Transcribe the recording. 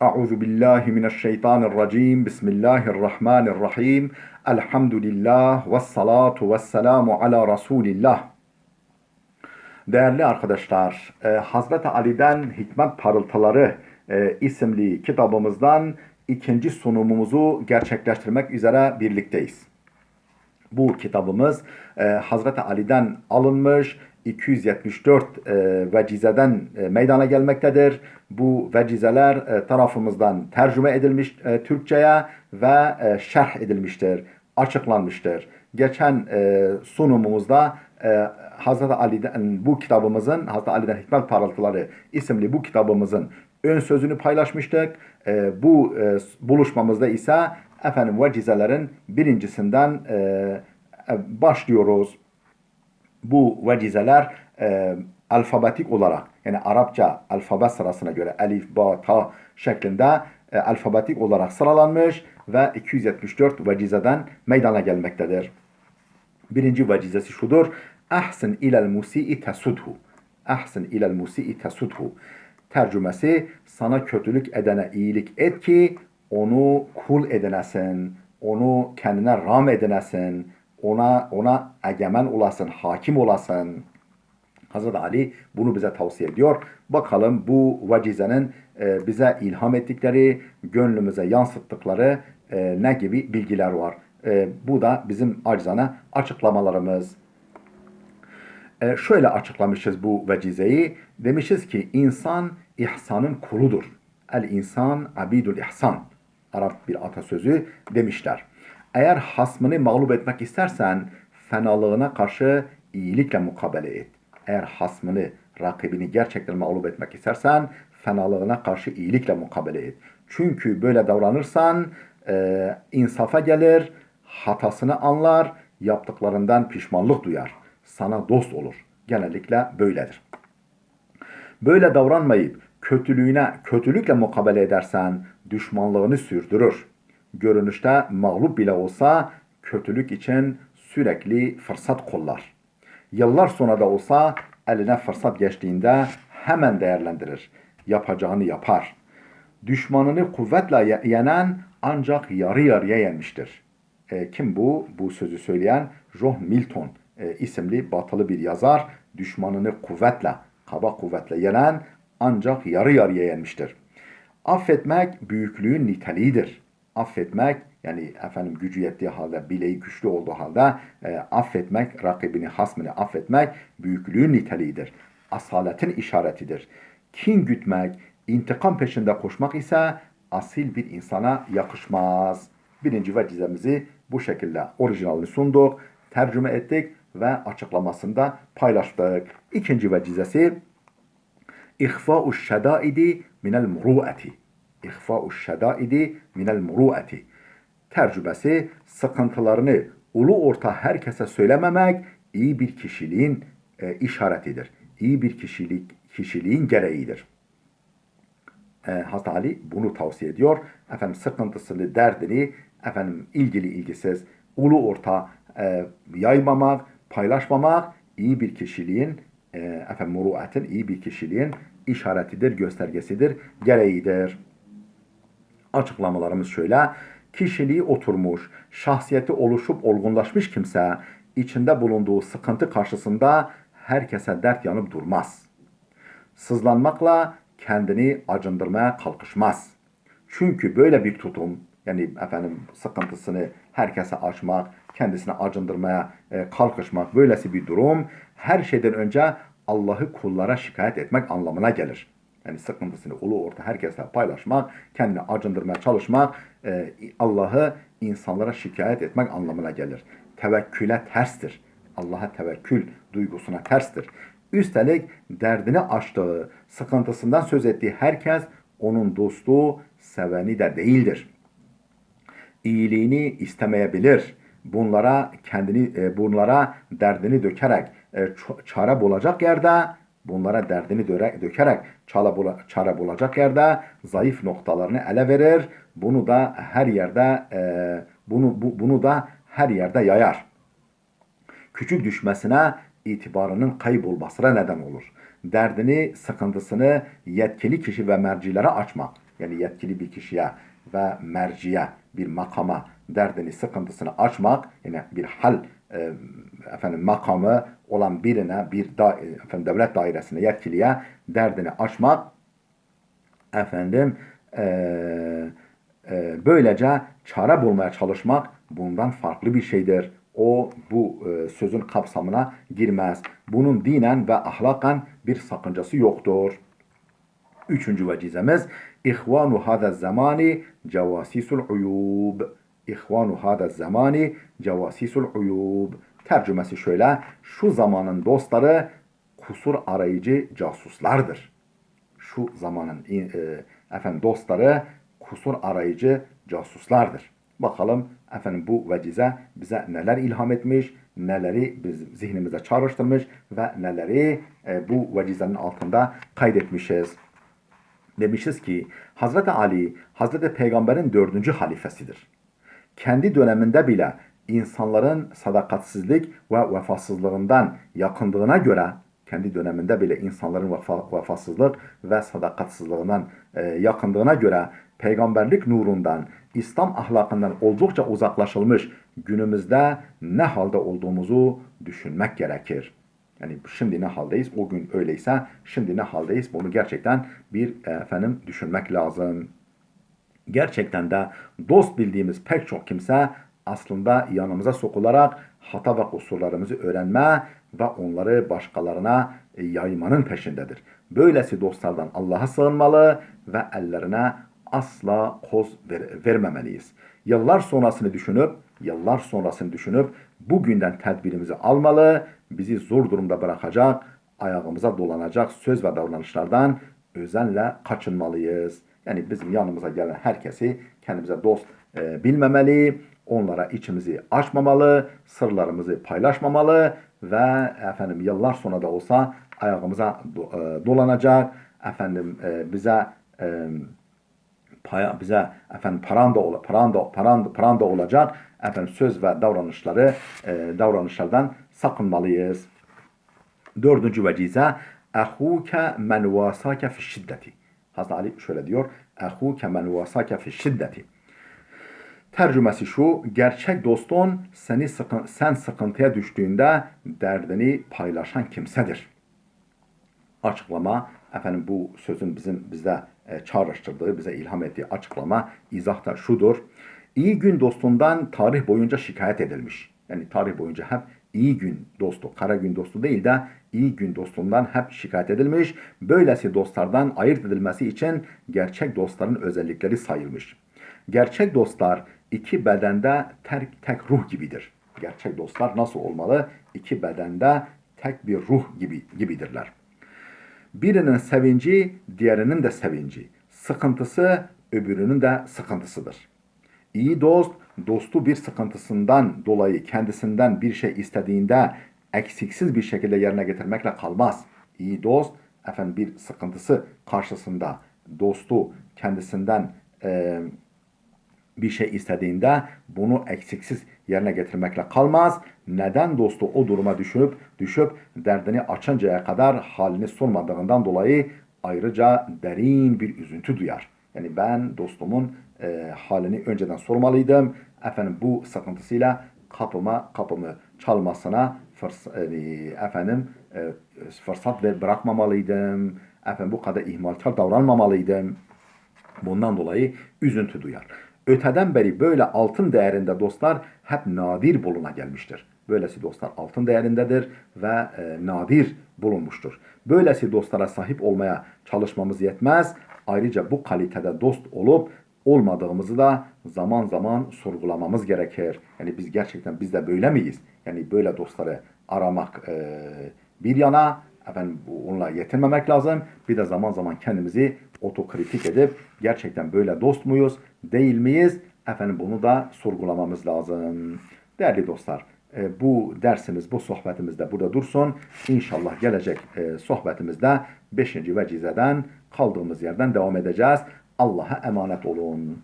Euzu billahi mineşşeytanirracim. Bismillahirrahmanirrahim. Elhamdülillah ve salatu ve selamu ala Resulillah. Değerli arkadaşlar, Hazreti Ali'den Hikmet Parıltıları isimli kitabımızdan ikinci sunumumuzu gerçekleştirmek üzere birlikteyiz. Bu kitabımız Hazreti Ali'den alınmış 274 vecizeden meydana gelmektedir. Bu vecizeler tarafımızdan tercüme edilmiş Türkçe'ye ve şerh edilmiştir, açıklanmıştır. Geçen sunumumuzda Hazreti Ali'den bu kitabımızın, Hazreti Ali'den Hikmet Parıltıları isimli bu kitabımızın ön sözünü paylaşmıştık. Bu buluşmamızda ise vecizelerin birincisinden başlıyoruz. Bu vecizeler alfabetik olarak, yani Arapça alfabe sırasına göre elif, ba, ta şeklinde alfabetik olarak sıralanmış ve 274 vecizeden meydana gelmektedir. Birinci vecizesi şudur: Ahsin ilel musii tesudhu. Ahsin ilel musii tesudhu. Tercümesi: sana kötülük edene iyilik et ki onu kul edinesin, onu kendine ram edinesin, ona egemen olasın, hakim olasın. Hazreti Ali bunu bize tavsiye ediyor. Bakalım bu vecizenin bize ilham ettikleri, gönlümüze yansıttıkları ne gibi bilgiler var. Bu da bizim acizane açıklamalarımız. Şöyle açıklamışız bu vecizeyi. Demişiz ki insan ihsanın kuludur. El insan abidul ihsan. Arap bir atasözü demişler. Eğer hasmını mağlup etmek istersen fenalığına karşı iyilikle mukabele et. Eğer hasmını, rakibini gerçekten mağlup etmek istersen fenalığına karşı iyilikle mukabele et. Çünkü böyle davranırsan insafa gelir, hatasını anlar, yaptıklarından pişmanlık duyar. Sana dost olur. Genellikle böyledir. Böyle davranmayıp kötülüğüne kötülükle mukabele edersen düşmanlığını sürdürür. Görünüşte mağlup bile olsa kötülük için sürekli fırsat kollar. Yıllar sonra da olsa eline fırsat geçtiğinde hemen değerlendirir. Yapacağını yapar. Düşmanını kuvvetle yenen ancak yarı yarıya yenmiştir. Kim bu? Bu sözü söyleyen John Milton isimli batılı bir yazar. Düşmanını kuvvetle, kaba kuvvetle yenen ancak yarı yarıya yenmiştir. Affetmek büyüklüğün niteliğidir. Affetmek, yani gücü yettiği halde, bileği güçlü olduğu halde affetmek, rakibini, hasmını affetmek büyüklüğün niteliğidir. Asaletin işaretidir. Kin gütmek, intikam peşinde koşmak ise asil bir insana yakışmaz. Birinci vecizemizi bu şekilde orijinalini sunduk, tercüme ettik ve açıklamasını da paylaştık. İkinci vecizesi İhfa'u şedaidi minel muru'ati. İhfa'u şedaidi minel muru'ati. Tercümesi: sıkıntılarını ulu orta herkese söylememek iyi bir kişiliğin işaretidir. İyi bir kişiliğin gereğidir. Hazreti Ali bunu tavsiye ediyor. Sıkıntısını, derdini ilgili ilgisiz ulu orta yaymamak, paylaşmamak iyi bir kişiliğin muruatin, iyi bir kişiliğin işaretidir, göstergesidir, gereğidir. Açıklamalarımız şöyle: kişiliği oturmuş, şahsiyeti oluşup olgunlaşmış kimse içinde bulunduğu sıkıntı karşısında herkese dert yanıp durmaz. Sızlanmakla kendini acındırmaya kalkışmaz. Çünkü böyle bir tutum, yani sıkıntısını herkese açmak, kendisine acındırmaya kalkışmak, böylesi bir durum her şeyden önce Allah'ı kullara şikayet etmek anlamına gelir. Yani sıkıntısını ulu orta herkesle paylaşmak, kendini acındırmaya çalışmak, Allah'ı insanlara şikayet etmek anlamına gelir. Tevekküle terstir. Allah'a tevekkül duygusuna terstir. Üstelik derdini açtığı, sıkıntısından söz ettiği herkes onun dostu, seveni de değildir. İyiliğini istemeyebilir. Bunlara derdini dökerek çare bulacak yerde, bunlara derdini dökerek çare bulacak yerde zayıf noktalarını ele verir. Bunu da her yerde yayar. Küçük düşmesine, itibarının kaybolmasına neden olur. Derdini, sıkıntısını yetkili kişi ve mercilere açmak, yani yetkili bir kişiye ve merciye, bir makama derdini, sıkıntısını açmak, yani bir hal makamı olan birine, devlet dairesine, yetkiliye derdini açmak, efendim böylece çare bulmaya çalışmak bundan farklı bir şeydir. O bu sözün kapsamına girmez. Bunun dinen ve ahlakan bir sakıncası yoktur. Üçüncü vecizemiz İhvanu hâzâ zamani cevâsîsul uyûb. İhvanu hâzâ zamani cevâsîsul uyûb. Tercümesi şöyle: şu zamanın dostları kusur arayıcı casuslardır. Şu zamanın dostları kusur arayıcı casuslardır. Bakalım efendim bu vecize bize neler ilham etmiş, neleri biz zihnimize çağrıştırmış ve neleri bu vecizenin altında kaydetmişiz. Demişiz ki Hazreti Ali, Hazreti Peygamber'in 4. halifesidir. Kendi döneminde bile insanların sadakatsizlik ve vefasızlığından yakındığına göre, kendi döneminde bile insanların vefasızlık ve sadakatsizliğinden yakındığına göre peygamberlik nurundan, İslam ahlakından oldukça uzaklaşılmış günümüzde ne halde olduğumuzu düşünmek gerekir. Yani şimdi ne haldeyiz? O gün öyleyse şimdi ne haldeyiz? Bunu gerçekten bir düşünmek lazım. Gerçekten de dost bildiğimiz pek çok kimse aslında yanımıza sokularak hata ve kusurlarımızı öğrenme ve onları başkalarına yaymanın peşindedir. Böylesi dostlardan Allah'a sığınmalı ve ellerine asla koz vermemeliyiz. Yıllar sonrasını düşünüp bugünden tedbirimizi almalı, bizi zor durumda bırakacak, ayağımıza dolanacak söz ve davranışlardan özenle kaçınmalıyız. Yani bizim yanımıza gelen herkesi kendimize dost bilmemeli, onlara içimizi açmamalı, sırlarımızı paylaşmamalı ve yıllar sonra da olsa ayağımıza dolanacak, bize paranda olacak söz ve davranışlardan sakınmalıyız. Dördüncü vecize ehuke men vasake fi şiddeti. Hazreti Ali şöyle diyor: ehuke men vasake fi şiddeti. Tercümesi şu: gerçek dostun sen sıkıntıya düştüğünde derdini paylaşan kimsedir. Açıklama, bu sözün bizde çağrıştırdığı, bize ilham ettiği açıklama, izah da şudur: İyi gün dostundan tarih boyunca şikayet edilmiş. Yani tarih boyunca hep iyi gün dostu, kara gün dostu değil de iyi gün dostundan hep şikayet edilmiş. Böylesi dostlardan ayırt edilmesi için gerçek dostların özellikleri sayılmış. Gerçek dostlar iki bedende tek ruh gibidir. Gerçek dostlar nasıl olmalı? İki bedende tek bir ruh gibidirler. Birinin sevinci diğerinin de sevinci. Sıkıntısı öbürünün de sıkıntısıdır. İyi dost, dostu bir sıkıntısından dolayı kendisinden bir şey istediğinde eksiksiz bir şekilde yerine getirmekle kalmaz. İyi dost, bir sıkıntısı karşısında dostu kendisinden bir şey istediğinde bunu eksiksiz yerine getirmekle kalmaz. Neden dostu o duruma düşüp derdini açıncaya kadar halini sormadığından dolayı ayrıca derin bir üzüntü duyar. Yani ben dostumun halini önceden sormalıydım. Bu sıkıntısıyla kapımı çalmasına fırsat bırakmamalıydım. Bu kadar ihmalkar davranmamalıydım. Bundan dolayı üzüntü duyar. Öteden beri böyle altın değerinde dostlar hep nadir buluna gelmiştir. Böylesi dostlar altın değerindedir ve nadir bulunmuştur. Böylesi dostlara sahip olmaya çalışmamız yetmez. Ayrıca bu kalitede dost olup olmadığımızı da zaman zaman sorgulamamız gerekir. Yani biz de böyle miyiz? Yani böyle dostları aramak bir yana, onunla yetinmemek lazım. Bir de zaman zaman kendimizi otokritik edip gerçekten böyle dost muyuz, değil miyiz? Bunu da sorgulamamız lazım. Değerli dostlar, bu dersimiz, bu sohbetimiz de burada dursun. İnşallah gelecek sohbetimizde 5. vecizeden kaldığımız yerden devam edeceğiz. Allah'a emanet olun.